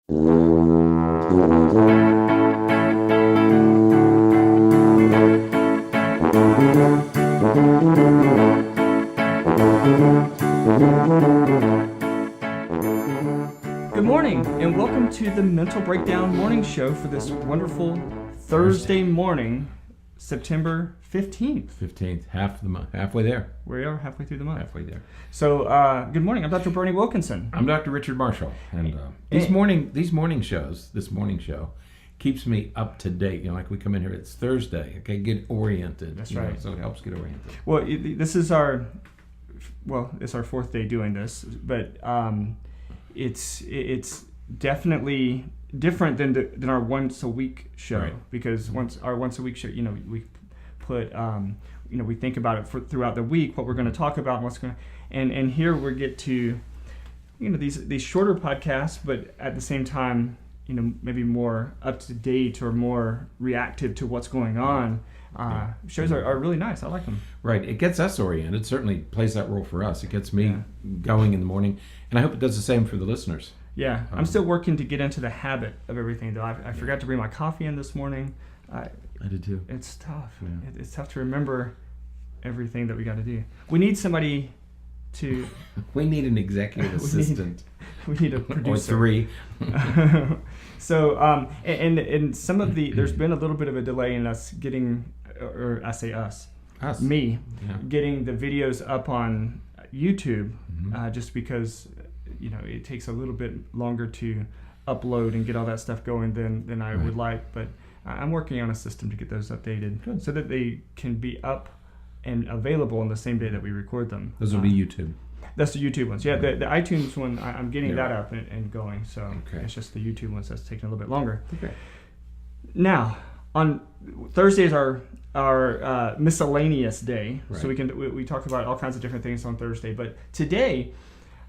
Good morning, and welcome to the Mental Breakdown Morning Show for this wonderful Thursday morning, September 15th. 15th, half the month, halfway there. We are halfway through the month. Halfway there. So, good morning. I'm Dr. Bernie Wilkinson. I'm Dr. Richard Marshall, and this morning show keeps me up to date. You know, like we come in here, it's Thursday. Okay, get oriented. That's right. So it helps get oriented. Well, this is it's our fourth day doing this, but it's definitely different than our once a week show, right? Because our once a week show, we put we think about it throughout the week, what we're going to talk about, and what's going to, and here we get to these shorter podcasts, but at the same time maybe more up to date or more reactive to what's going on. Shows are really nice. I like them. Right. It gets us oriented. It certainly plays that role for us. It gets me going in the morning, and I hope it does the same for the listeners. Yeah. I'm still working to get into the habit of everything, though. I forgot to bring my coffee in this morning. I did too. It's tough. Yeah. It's tough to remember everything that we got to do. We need somebody to... We need an executive assistant. We need a producer. Or three. So, and some of there's been a little bit of a delay in us getting, or I say us, me, getting the videos up on YouTube, just because, it takes a little bit longer to upload and get all that stuff going than I would like. But I'm working on a system to get those updated so that they can be up and available on the same day that we record them. Those will be YouTube. That's the YouTube ones. Yeah, the iTunes one, I'm getting that up and going. So it's just the YouTube ones that's taking a little bit longer. Okay. Now, on Thursdays are our miscellaneous day, so we talk about all kinds of different things on Thursday. But today,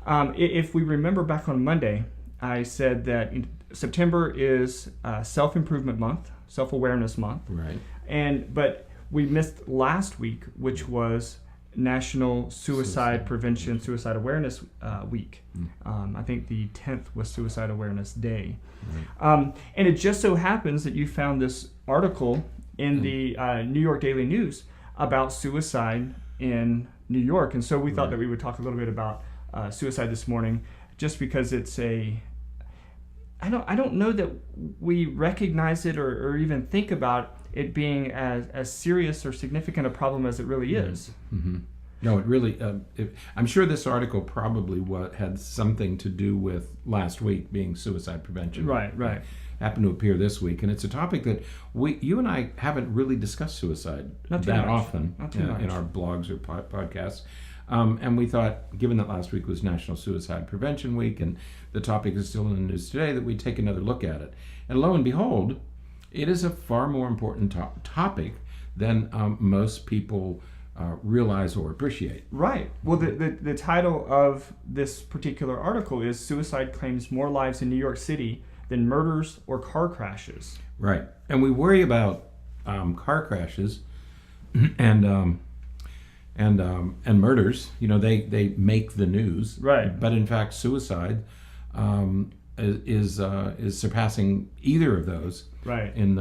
if we remember back on Monday, I said that September is self-improvement month, self-awareness month. Right. But we missed last week, which was National Suicide Prevention, Suicide Awareness Week. I think the 10th was Suicide Awareness Day. Right. And it just so happens that you found this article in the New York Daily News about suicide in New York. And so we thought that we would talk a little bit about suicide this morning, just because it's I don't know that we recognize it or even think about it being as serious or significant a problem as it really is. Mm-hmm. No, it really, I'm sure this article probably had something to do with last week being suicide prevention. Right. Happened to appear this week, and it's a topic that you and I haven't really discussed suicide that often in our blogs or podcasts. And we thought, given that last week was National Suicide Prevention Week, and the topic is still in the news today, that we'd take another look at it. And lo and behold, it is a far more important topic than most people realize or appreciate. Right. Well, the title of this particular article is "Suicide Claims More Lives in New York City Than Murders or Car Crashes." Right. And we worry about car crashes and murders. They make the news. Right. But in fact, suicide is surpassing either of those. Right. In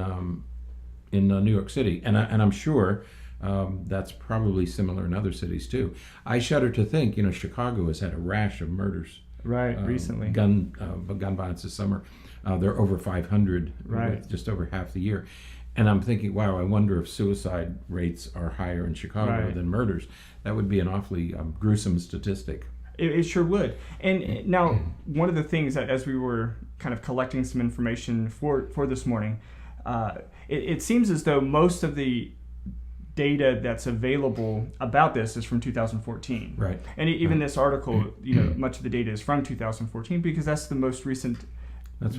New York City, and I'm sure that's probably similar in other cities too. I shudder to think, Chicago has had a rash of murders. Right, recently. Gun violence this summer. They're over 500, just over half the year. And I'm thinking, wow, I wonder if suicide rates are higher in Chicago than murders. That would be an awfully gruesome statistic. It sure would. And now, one of the things that as we were kind of collecting some information for this morning, it seems as though most of the data that's available about this is from 2014. Right. And even this article, much of the data is from 2014 because that's the most recent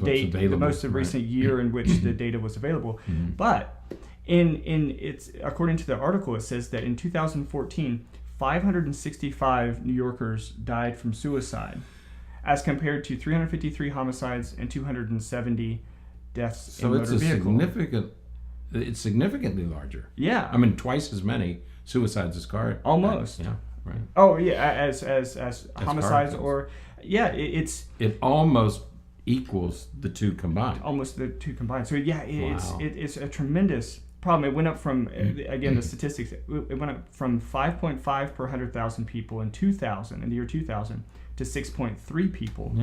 date, the most recent year in which the data was available. Mm-hmm. But it's according to the article, it says that in 2014, 565 New Yorkers died from suicide, as compared to 353 homicides and 270 deaths in motor vehicle. It's significantly larger. Yeah. I mean, twice as many suicides as car. Almost. Yeah. Right. Oh yeah, as homicides car, or it almost equals the two combined. Almost the two combined. So yeah, it's a tremendous problem. It went up from, again, the statistics, it went up from 5.5 per 100,000 people in the year 2000, to 6.3 people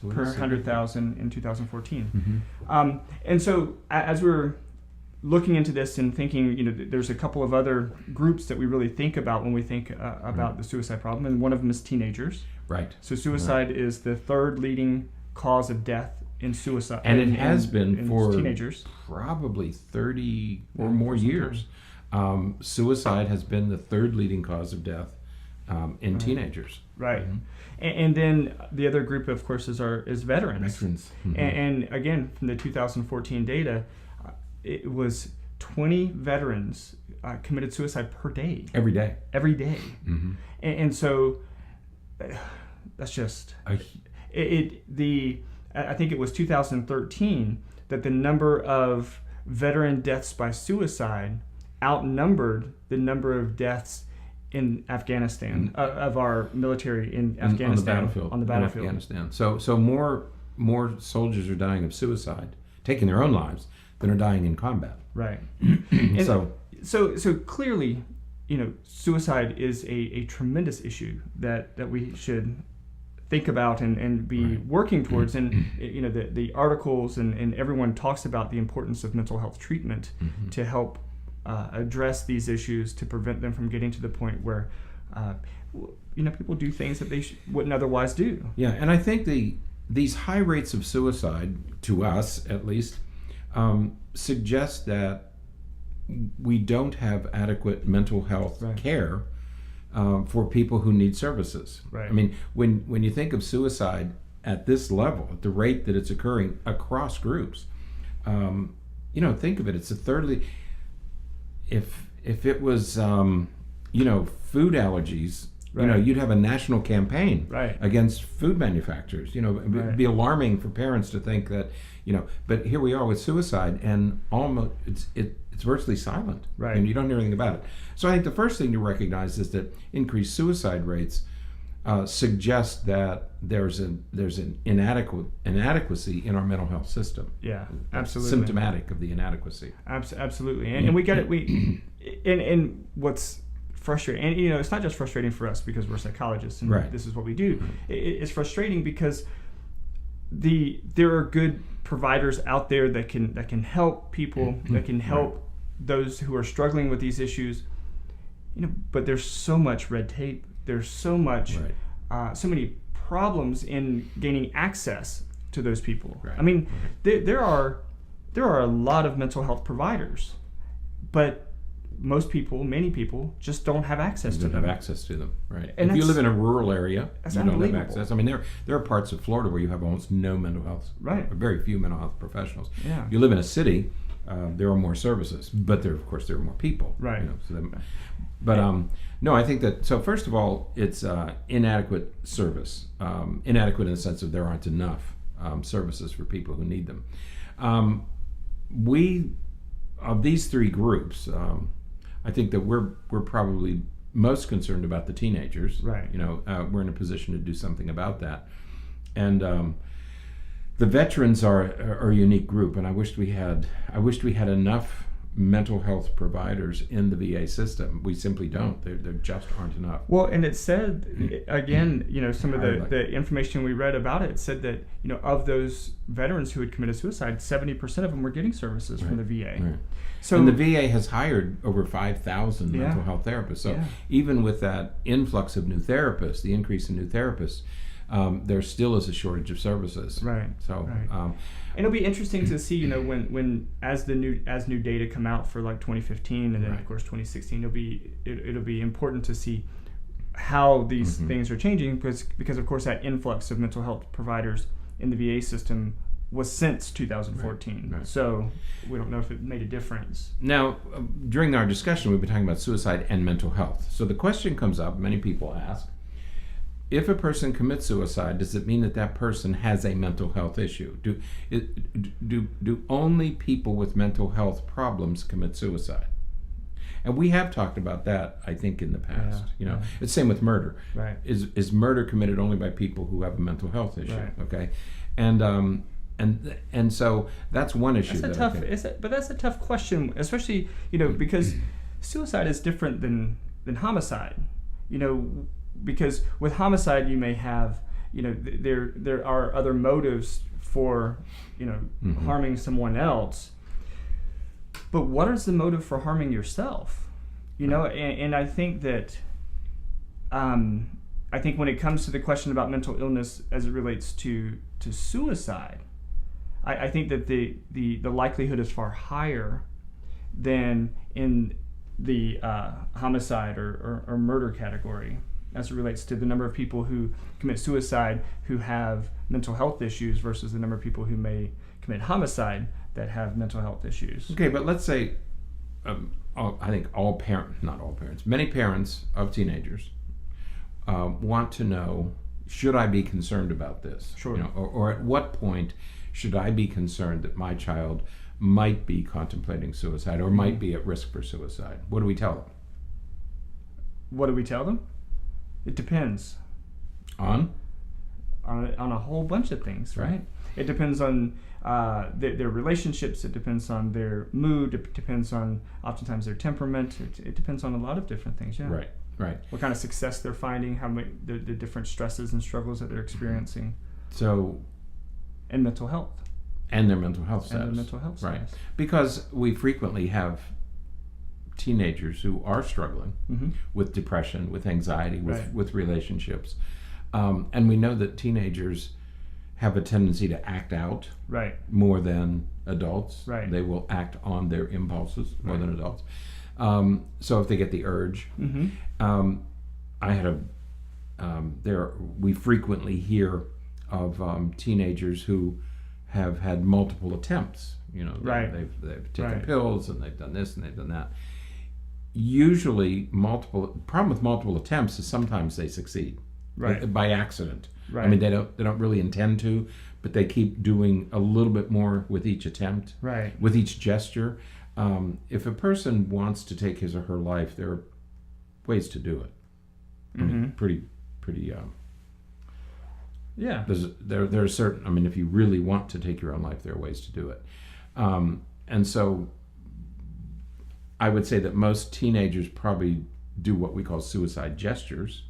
per 100,000 in 2014. And so as we're looking into this and thinking, there's a couple of other groups that we really think about when we think about the suicide problem, and one of them is teenagers. Right. So suicide is the third leading cause of death in suicide, and it has been for teenagers probably 30 or more years. Suicide has been the third leading cause of death in teenagers. Right. And then the other group, of course, is veterans. And again, from the 2014 data, it was 20 veterans committed suicide per day. Every day. And so that's just I think it was 2013 that the number of veteran deaths by suicide outnumbered the number of deaths in Afghanistan, of our military in Afghanistan, on the battlefield. In Afghanistan. So more soldiers are dying of suicide, taking their own lives, than are dying in combat. Right. So clearly, suicide is a tremendous issue that we should think about and be working towards. And the articles and everyone talks about the importance of mental health treatment to help address these issues, to prevent them from getting to the point where people do things that they wouldn't otherwise do. Yeah, and I think these high rates of suicide, to us at least, suggest that we don't have adequate mental health care for people who need services. Right. I mean, when you think of suicide at this level, at the rate that it's occurring across groups, think of it. It's a thirdly. If it was food allergies, you'd have a national campaign against food manufacturers. It'd be alarming for parents to think that, but here we are with suicide, and almost it's virtually silent, and you don't hear anything about it. So I think the first thing to recognize is that increased suicide rates suggest that there's an inadequacy in our mental health system. Yeah, absolutely. Symptomatic of the inadequacy. Absolutely, and we get it. And what's frustrating, and it's not just frustrating for us because we're psychologists and this is what we do. It's frustrating because there are good providers out there that can help people, that can help those who are struggling with these issues. But there's so much red tape. There's so much, so many problems in gaining access to those people. I mean, there are a lot of mental health providers, but many people just don't have access to them. Don't have access to them, right? And if you live in a rural area, you don't have access. I mean, there are parts of Florida where you have almost no mental health, very few mental health professionals. Yeah. If you live in a city, there are more services, but there are more people. Right. No, I think that, so first of all, it's inadequate service. Inadequate in the sense of there aren't enough services for people who need them. Of these three groups, I think that we're probably most concerned about the teenagers. Right. We're in a position to do something about that. And the veterans are a unique group, and I wished we had enough mental health providers in the VA system. We simply don't. There just aren't enough. Well, and it said, again, some of the information we read about it said that, of those veterans who had committed suicide, 70% of them were getting services from the VA. Right. So, and the VA has hired over 5,000 mental health therapists. So even with that influx of new therapists, the increase in new therapists, there still is a shortage of services. Right. So, and it'll be interesting to see, when as new data come out for like 2015 and then of course 2016, it'll be important to see how these things are changing because of course that influx of mental health providers in the VA system was since 2014. Right. So we don't know if it made a difference. Now, during our discussion, we've been talking about suicide and mental health. So the question comes up, many people ask, if a person commits suicide, does it mean that person has a mental health issue? Do only people with mental health problems commit suicide? And we have talked about that, I think, in the past. It's the same with murder. Right. Is murder committed only by people who have a mental health issue? Right. Okay. And And so that's one issue. But that's a tough question, especially because suicide is different than homicide. Because with homicide you may have there are other motives for harming someone else. But what is the motive for harming yourself? And I think that I think when it comes to the question about mental illness as it relates to suicide, I think that the likelihood is far higher than in the homicide or murder category as it relates to the number of people who commit suicide who have mental health issues versus the number of people who may commit homicide that have mental health issues. Okay, but let's say I think many parents of teenagers want to know, should I be concerned about this? Sure. Or at what point should I be concerned that my child might be contemplating suicide or might be at risk for suicide? What do we tell them? What do we tell them? It depends. On a whole bunch of things, right? It depends on their relationships. It depends on their mood. It depends on oftentimes their temperament. It depends on a lot of different things. Yeah. Right. What kind of success they're finding, how many the different stresses and struggles that they're experiencing. So. And mental health. And their mental health status. And their mental health status. Right. Because we frequently have teenagers who are struggling with depression, with anxiety, with relationships. And we know that teenagers have a tendency to act out more than adults. Right. They will act on their impulses more than adults. So if they get the urge, I had we frequently hear of teenagers who have had multiple attempts. You know, they've taken pills and they've done this and they've done that. Usually, problem with multiple attempts is sometimes they succeed by accident. Right. I mean, they don't really intend to, but they keep doing a little bit more with each attempt, with each gesture. If a person wants to take his or her life, there are ways to do it. I mean, pretty. Yeah. There are certain. I mean, if you really want to take your own life, there are ways to do it. And so, I would say that most teenagers probably do what we call suicide gestures,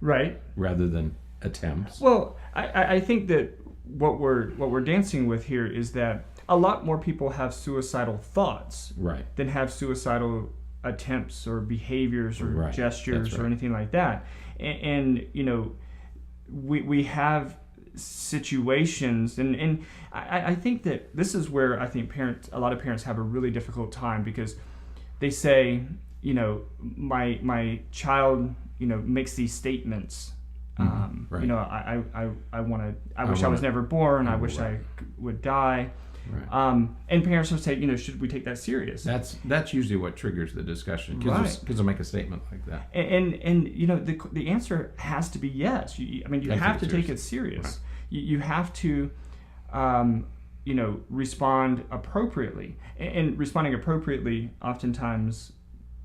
rather than attempts. Well, I think that what we're dancing with here is that a lot more people have suicidal thoughts than have suicidal attempts or behaviors or gestures or anything like that. And you know, we have situations, and I think that this is where I think a lot of parents have a really difficult time, because they say, you know, my child, you know, makes these statements. You know, I wish I was never born. I wish I would die. And parents will say, you know, should we take that serious? That's usually what triggers the discussion. Kids will make a statement like that. And you know, the answer has to be yes. I mean, you have to take it serious. You have to, you know, respond appropriately. And responding appropriately oftentimes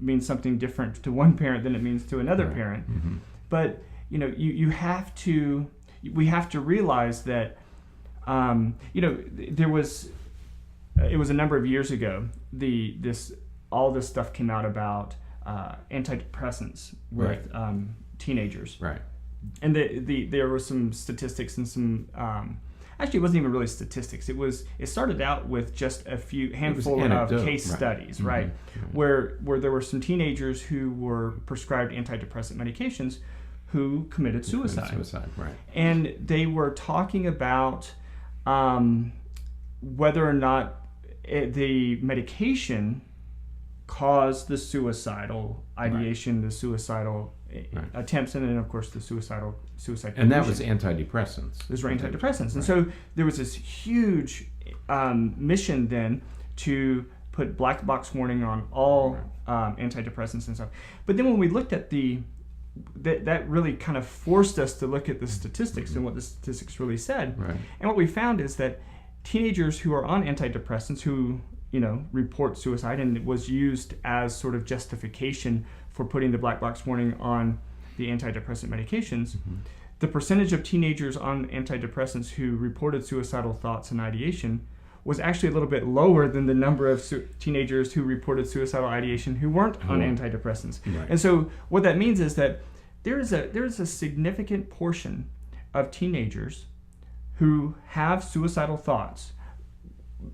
means something different to one parent than it means to another parent. But you know, we have to realize that, you know, it was a number of years ago, all this stuff came out about antidepressants with teenagers. And there were some statistics and some, actually it wasn't even really statistics. It started out with just a handful of case studies, where there were some teenagers who were prescribed antidepressant medications who committed suicide. And they were talking about whether or not the medication caused the suicidal ideation, the suicidal attempts, and then of course the suicide. And that was antidepressants. Those were antidepressants, and so there was this huge mission then to put black box warning on all antidepressants and stuff. But then when we looked at that really kind of forced us to look at the statistics and what the statistics really said. And what we found is that teenagers who are on antidepressants who, you know, report suicide, and it was used as sort of justification for putting the black box warning on the antidepressant medications, the percentage of teenagers on antidepressants who reported suicidal thoughts and ideation was actually a little bit lower than the number of teenagers who reported suicidal ideation who weren't on antidepressants. Right. And so what that means is that there is a significant portion of teenagers who have suicidal thoughts,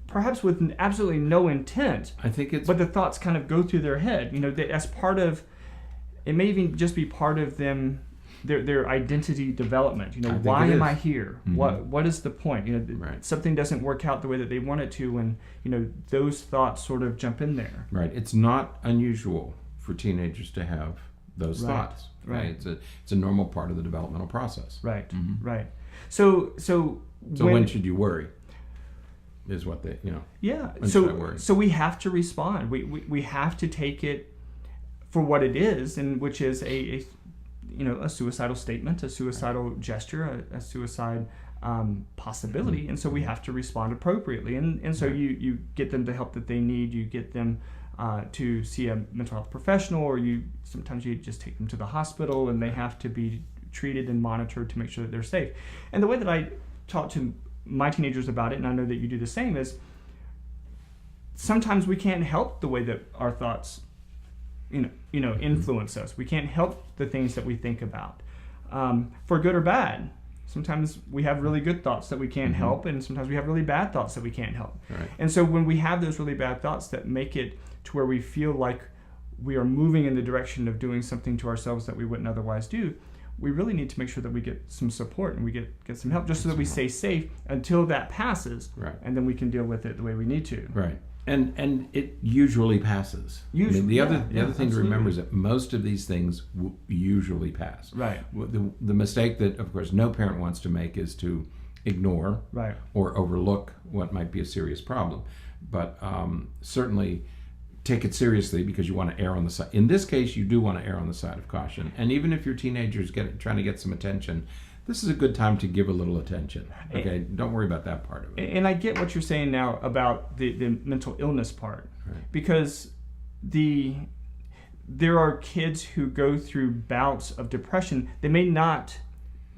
perhaps with absolutely no intent. I think but the thoughts kind of go through their head. As part of, it may even just be part of them, their identity development. Why am I here? Mm-hmm. What is the point? Right. Something doesn't work out the way that they want it to, and those thoughts sort of jump in there. Right. It's not unusual for teenagers to have those thoughts. Right. It's a normal part of the developmental process. Right. Mm-hmm. Right. So when should you worry? Is what they Yeah. So we have to respond. We have to take it for what it is, and which is a suicidal statement, a suicidal gesture, a suicide possibility, and so we have to respond appropriately. And so you get them the help that they need. You get them to see a mental health professional, or sometimes you just take them to the hospital, and they have to be treated and monitored to make sure that they're safe. And the way that I talk to my teenagers about it, and I know that you do the same, is sometimes we can't help the way that our thoughts influence us. We can't help the things that we think about, for good or bad. Sometimes we have really good thoughts that we can't help, and sometimes we have really bad thoughts that we can't help. Right. And so when we have those really bad thoughts that make it to where we feel like we are moving in the direction of doing something to ourselves that we wouldn't otherwise do, we really need to make sure that we get some support and we get some help, just so that we stay safe until that passes, right. And then we can deal with it the way we need to. Right. And it usually passes. The other thing to remember is that most of these things usually pass. Right. The mistake that, of course, no parent wants to make is to ignore or overlook what might be a serious problem. But certainly take it seriously, because you want to err on the side. In this case, you do want to err on the side of caution. And even if your teenager's trying to get some attention, this is a good time to give a little attention. Okay, don't worry about that part of it. And I get what you're saying now about the mental illness part, right. Because there are kids who go through bouts of depression. They may not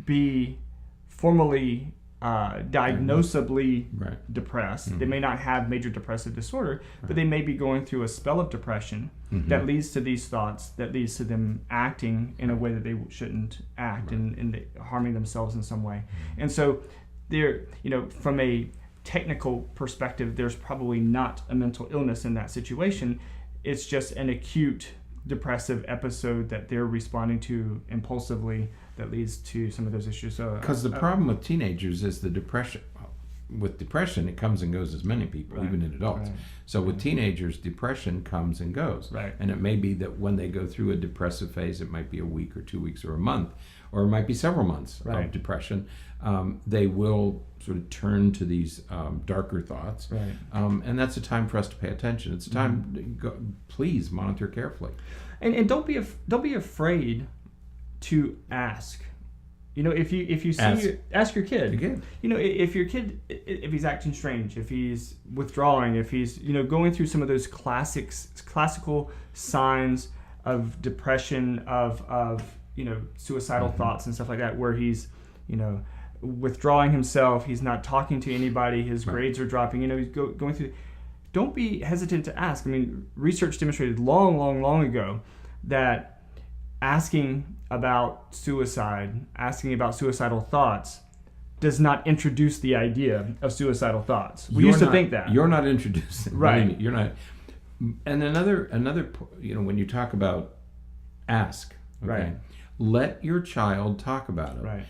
be formally diagnosably depressed. Mm-hmm. They may not have major depressive disorder, but they may be going through a spell of depression that leads to these thoughts, that leads to them acting in a way that they shouldn't act, and harming themselves in some way. And so there, from a technical perspective, there's probably not a mental illness in that situation. It's just an acute depressive episode that they're responding to impulsively that leads to some of those issues. So because the problem with teenagers is the depression. With depression, it comes and goes as many people, even in adults. Right. So with teenagers, depression comes and goes. Right. And it may be that when they go through a depressive phase, it might be a week or 2 weeks or a month, or it might be several months of depression. They will sort of turn to these darker thoughts. Right. And that's a time for us to pay attention. It's a time to go, please monitor carefully. And don't be afraid to ask. If you see ask your kid. Again. If your kid, if he's acting strange, if he's withdrawing, if he's going through some of those classical signs of depression, of suicidal thoughts and stuff like that, where he's withdrawing himself, he's not talking to anybody, his grades are dropping, he's going through. Don't be hesitant to ask. Research demonstrated long ago that asking about suicide, asking about suicidal thoughts, does not introduce the idea of suicidal thoughts. We used to think that. You're not introducing. Right. You're not. And another, when you talk about ask, okay, let your child talk about it. Right.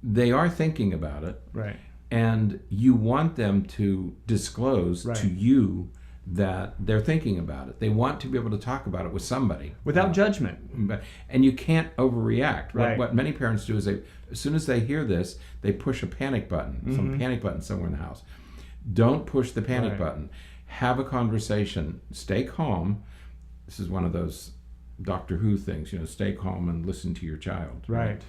They are thinking about it. Right. And you want them to disclose to you that they're thinking about it. They want to be able to talk about it with somebody. Without judgment. And you can't overreact. Right. What many parents do is as soon as they hear this, they push a panic button, some panic button somewhere in the house. Don't push the panic button. Have a conversation. Stay calm. This is one of those Doctor Who things, stay calm and listen to your child. Right.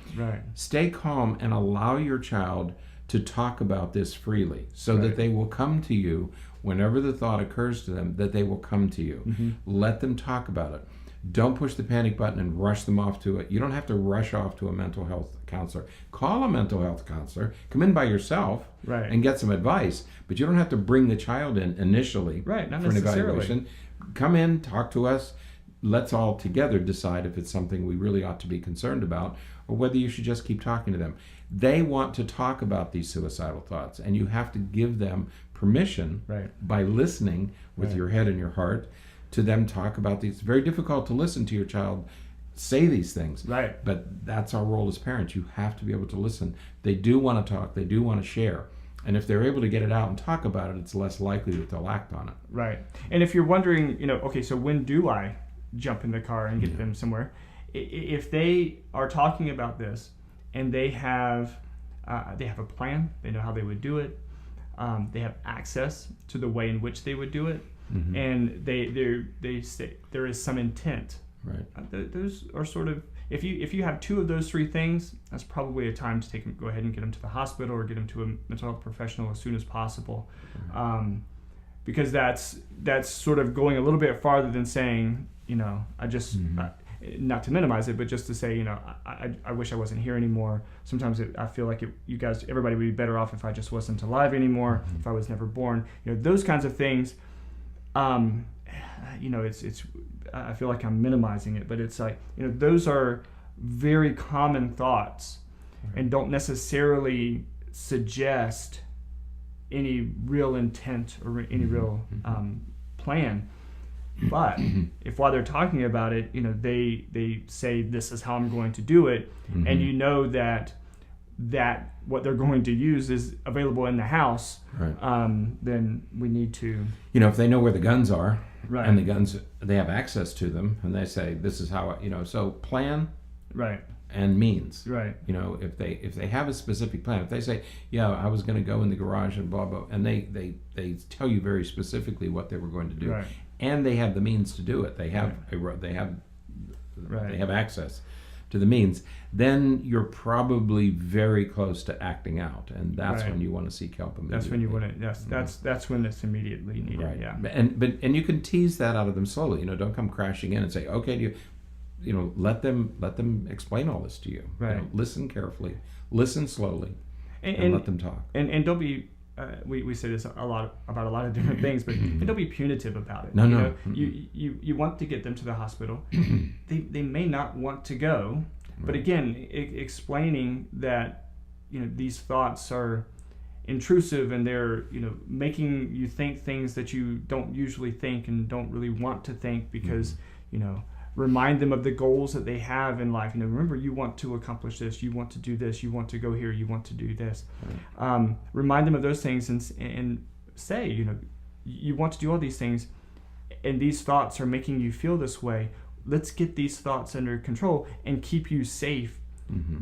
Stay calm and allow your child to talk about this freely, so that they will come to you whenever the thought occurs to them, that they will come to you. Let them talk about it. Don't push the panic button and rush them off to it. You don't have to rush off to a mental health counselor. Call a mental health counselor. Come in by yourself and get some advice. But you don't have to bring the child in initially for an evaluation. Come in, talk to us. Let's all together decide if it's something we really ought to be concerned about or whether you should just keep talking to them. They want to talk about these suicidal thoughts, and you have to give them permission by listening with your head and your heart to them talk about these. It's very difficult to listen to your child say these things, but that's our role as parents. You have to be able to listen. They do want to talk. They do want to share. And if they're able to get it out and talk about it, it's less likely that they'll act on it. Right. And if you're wondering, okay, so when do I jump in the car and get them somewhere? If they are talking about this and they have a plan, they know how they would do it, they have access to the way in which they would do it, and they say there is some intent. Right. Those are sort of, if you have two of those three things, that's probably a time to go ahead and get them to the hospital or get them to a mental health professional as soon as possible, because that's sort of going a little bit farther than saying, I just not to minimize it, but just to say, I wish I wasn't here anymore. Sometimes I feel like everybody would be better off if I just wasn't alive anymore, if I was never born. Those kinds of things. It's I feel like I'm minimizing it, but it's like, those are very common thoughts and don't necessarily suggest any real intent or any real plan. But if while they're talking about it, they say, this is how I'm going to do it, and that what they're going to use is available in the house, then we need to... if they know where the guns are, and the guns, they have access to them, and they say, this is how, so plan and means. If they have a specific plan, if they say, I was going to go in the garage and blah, blah, and they tell you very specifically what they were going to do, and they have the means to do it, they have they have access to the means, then you're probably very close to acting out, and that's when you want to seek help immediately. That's when you want to. That's when it's immediately needed. And you can tease that out of them slowly. Don't come crashing in and say, okay, let them explain all this to you. Listen carefully, listen slowly, and let them talk. And don't be. We say this a lot about a lot of different things, but don't be punitive about it. No. You want to get them to the hospital. They may not want to go, but again, explaining that these thoughts are intrusive and they're making you think things that you don't usually think and don't really want to think, because remind them of the goals that they have in life. Remember, you want to accomplish this, you want to do this, you want to go here, you want to do this. Remind them of those things and say, you want to do all these things, and these thoughts are making you feel this way. Let's get these thoughts under control and keep you safe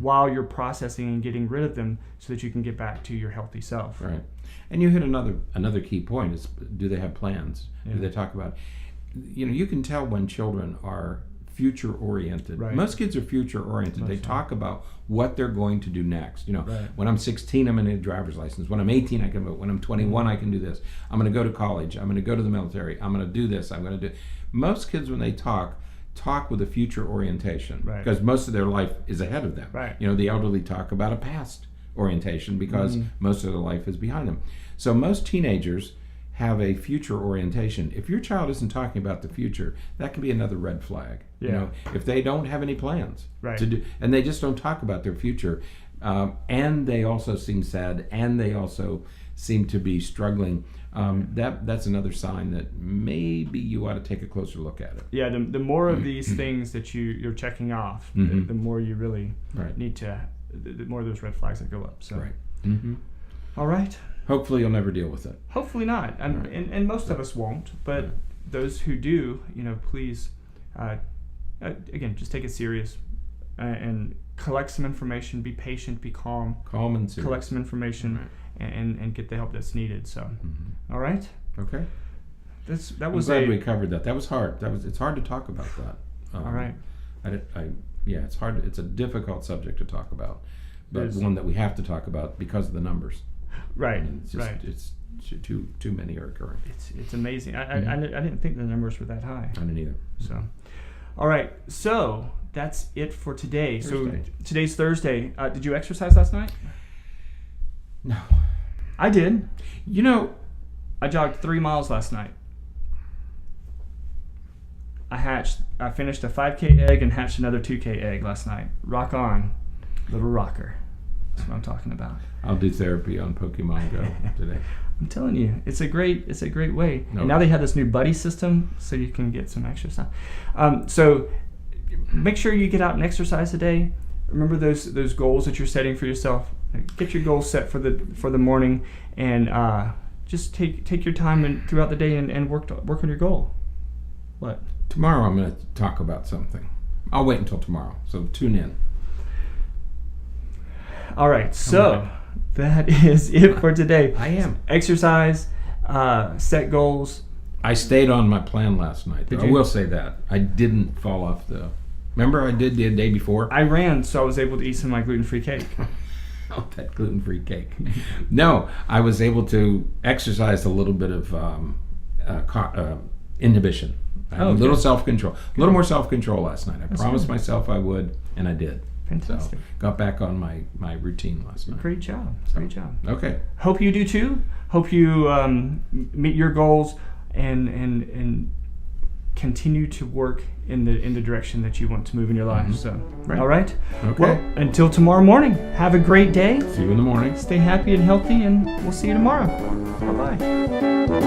while you're processing and getting rid of them, so that you can get back to your healthy self. Right. And you hit another key point is, do they have plans? Do they talk about... you can tell when children are future oriented. Most kids are future oriented. They talk about what they're going to do next. When I'm 16, I'm going to get a driver's license. When I'm 18, I can vote. When I'm 21, I can do this. I'm going to go to college. I'm going to go to the military. I'm going to do this. I'm going to do... Most kids, when they talk with a future orientation, because most of their life is ahead of them. The elderly talk about a past orientation because most of their life is behind them. So most teenagers have a future orientation. If your child isn't talking about the future, that can be another red flag. If they don't have any plans to do, and they just don't talk about their future, and they also seem sad, and they also seem to be struggling, that's another sign that maybe you ought to take a closer look at it. The more of these things that you're checking off, the more you really need to, the more of those red flags that go up. So, all right. Hopefully you'll never deal with it. Hopefully not. And most of us won't. But those who do, please, again, just take it serious and collect some information. Be patient. Be calm. Calm and serious. Collect some information and get the help that's needed. So, all right. Okay. That was. I'm glad we covered that. That was hard. It's hard to talk about that. All right. It's hard. It's a difficult subject to talk about, but one that we have to talk about because of the numbers. It's too many are occurring. It's amazing. I didn't think the numbers were that high. I didn't either. So, All right, so that's it for today. Thursday. So today's Thursday. Did you exercise last night? No. I did. You know, I jogged 3 miles last night. I finished a 5K egg and hatched another 2K egg last night. Rock on, little rocker. That's what I'm talking about. I'll do therapy on Pokemon Go today. I'm telling you, it's a great way. No. And now they have this new buddy system, so you can get some extra stuff. So make sure you get out and exercise today. Remember those goals that you're setting for yourself. Get your goals set for the morning, and just take your time throughout the day and work on your goal. What? Tomorrow I'm going to talk about something. I'll wait until tomorrow, so tune in. All right, so that is it for today. I am. Exercise, set goals. I stayed on my plan last night. Did I you? will say that. I didn't fall off the... Remember I did the day before? I ran, so I was able to eat some of my gluten-free cake. Oh, that gluten-free cake. No, I was able to exercise a little bit of inhibition. I had a little self-control. A little more self-control last night. I promised myself I would, and I did. Fantastic. So, got back on my routine last night. Great job. Great job. Okay. Hope you do too. Hope you meet your goals and continue to work in the direction that you want to move in your life. Mm-hmm. So, all right. Okay. Well, until tomorrow morning, have a great day. See you in the morning. Stay happy and healthy, and we'll see you tomorrow. Bye-bye.